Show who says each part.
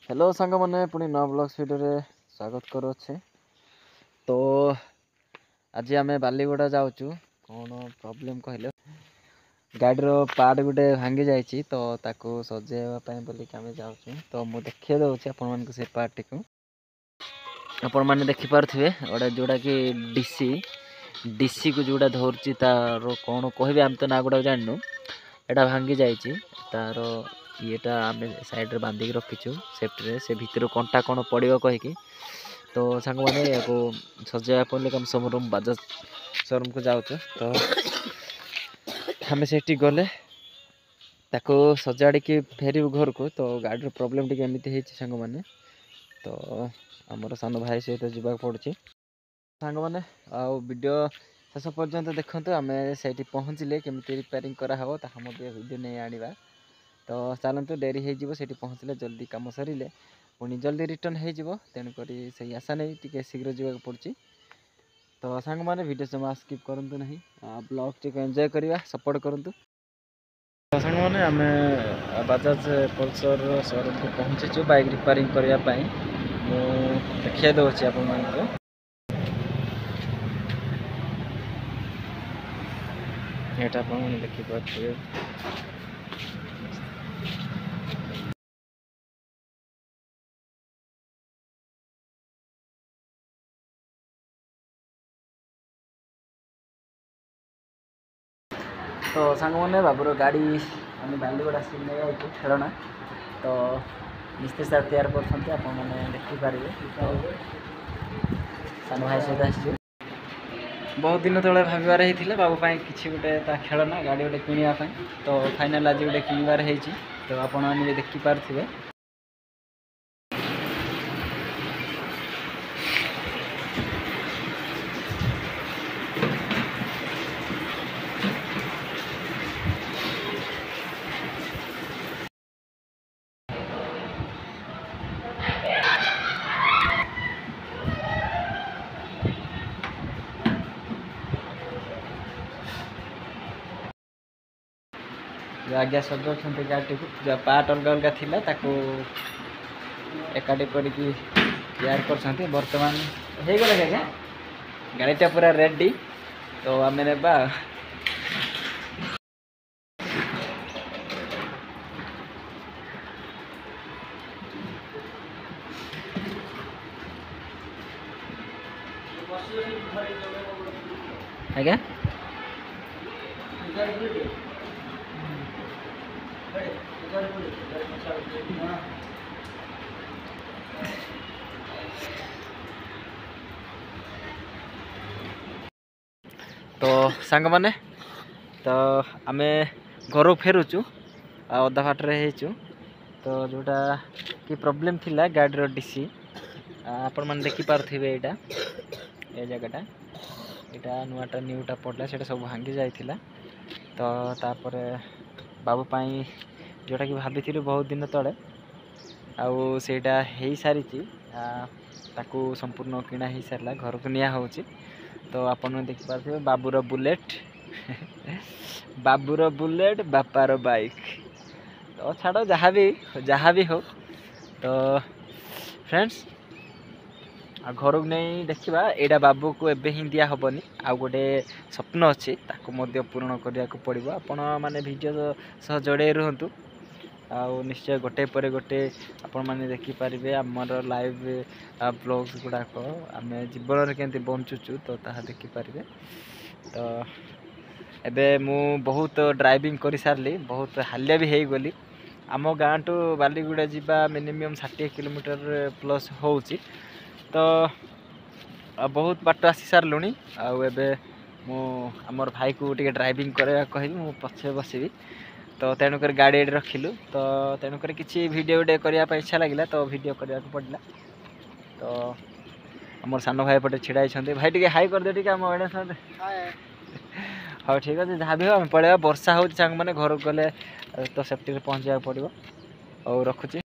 Speaker 1: Hello सांग मैंने पुणी नवा ब्लॉग्स वीडियो स्वागत करुचे। तो आज आम बालीगुड़ा जाऊँ कौन प्रॉब्लम कहले गाड़ी पार्ट गोटे भांगी जाइए तो ताको सजेवाई बोलिक आम जाऊँ। तो मुझे देखिए दूसरी आपण से पार्टी को आपण मैंने देखिपे गोटे जोड़ा कि डीसी को जोड़ा धरची तार कौन कह आम तो ना गुड़ा जानू एटा भांगी जाइए तार येटा आम साइड रे बांधिक रखीचु सेफ्टी से भितर कंटा कौन पड़ो कहीकि। तो सांग मैंने को सजाया पड़े कम शोरूम बजाज शोरूम को जाऊँ। तो आम से गले ताको सजाड़ी फेरु घर को। तो गाड़ी प्रॉब्लम टी एमती सांग मैंने तो आमर सान भाई सहित जावा पड़ी सांग मैंने वीडियो शेष पर्यंत देखते आम से पहुँचले केमी रिपेयरिंग कराव ताहा वीडियो नहीं आनिबा। तो चलतु डेरी हो पहुँचले जल्दी कम सरिले पुणी जल्दी रिटर्न हो तेणुक से आशा नहीं टी शीघ्र जावाक पड़ी। तो सांग मैंने वीडियो जमा स्किप करंतु नहीं ब्लॉग टी एंजॉय करवा सपोर्ट करंतु। तो सांग मैंने आम बजाज पल्सर शोरूम को पहुँचीचु बाइक रिपेयरिंग करने देखिए दूसरी आप एटा आपने देखिपे। तो सांग मैंने बाबूर गाड़ी आम बालीगुड़ा से नहीं आई खेलना तो मिस्त्री सार तैयार करते आपने देखिपारे सान भाई सहित आस बहुत दिन तले भाबार होता बाबू किसी गोटे खेलना गाड़ी गोटे किणापी। तो फाइनाल आज गोटे किणवार हो तो आपने देखिपारे। आज्ञा सजाऊँ गाड़ी को जो पार्ट अलग अलग थिला ताको एकाठी करके तैयार कर बर्तमान हो गला क्या गाड़ीटा पूरा रेडी। तो आम ने आज्ञा तो सांग मैंने तो आम घर फेरुचु अधा बाटर हो तो जोटा कि प्रॉब्लम थिला गाड़ी डीसी आपण मैंने देखिपारे यहाँ ये जगटा यहाँ नुआटा न्यूटा पड़ा से सब भांगी जाइला। तो तापर बाबू जोटा कि भाभी बहुत दिन तले आउ सेटा हो सारी संपूर्ण किणा हो सारा घर को निया हो। तो आपने देखिपारे बाबूर बुलेट बाबूर बुलेट बापार बाइक तो छाड़ जहाँ भी हो। तो फ्रेंड्स घर को नहीं देखा यहाँ बाबू को एबे ही दिया हेनी आ गोटे स्वप्न अच्छी ताकू पूरण करने को पड़ो। आपण मैंने वीडियो सह जोड़े रुहतु आउ निश्चय गोटे पर गोटे आपण मैंने देखिपारे आमर लाइव ब्लॉग्स गुड़ाक आम जीवन केमती बंचुचु तो ताहा देखिपारे। तो एबे मु बहुत ड्राइविंग कर सारी बहुत हालिया भी हो गली आम गाँ टू बालीगुड़ा जावा मिनिमम 60 किलोमीटर प्लस हो। तो बहुत बाट आसी सारूँ आबे आमर भाई को टे ड्राइविंग करवा कह पछे बसबी। तो तेणुक गाड़ी रखिलु तो तेणुक किसी वीडियो वीडियो करने इच्छा लगे तो वीडियो करने को पड़ा। तो आमर सान भाई पटे छिड़ा भाई टे हाई कर दे आम हाँ ठीक अच्छे जहाँ भी हो आम पड़े वर्षा हो मैंने घर गले तो सेफ्टी पहुँचा पड़ो और रखुची।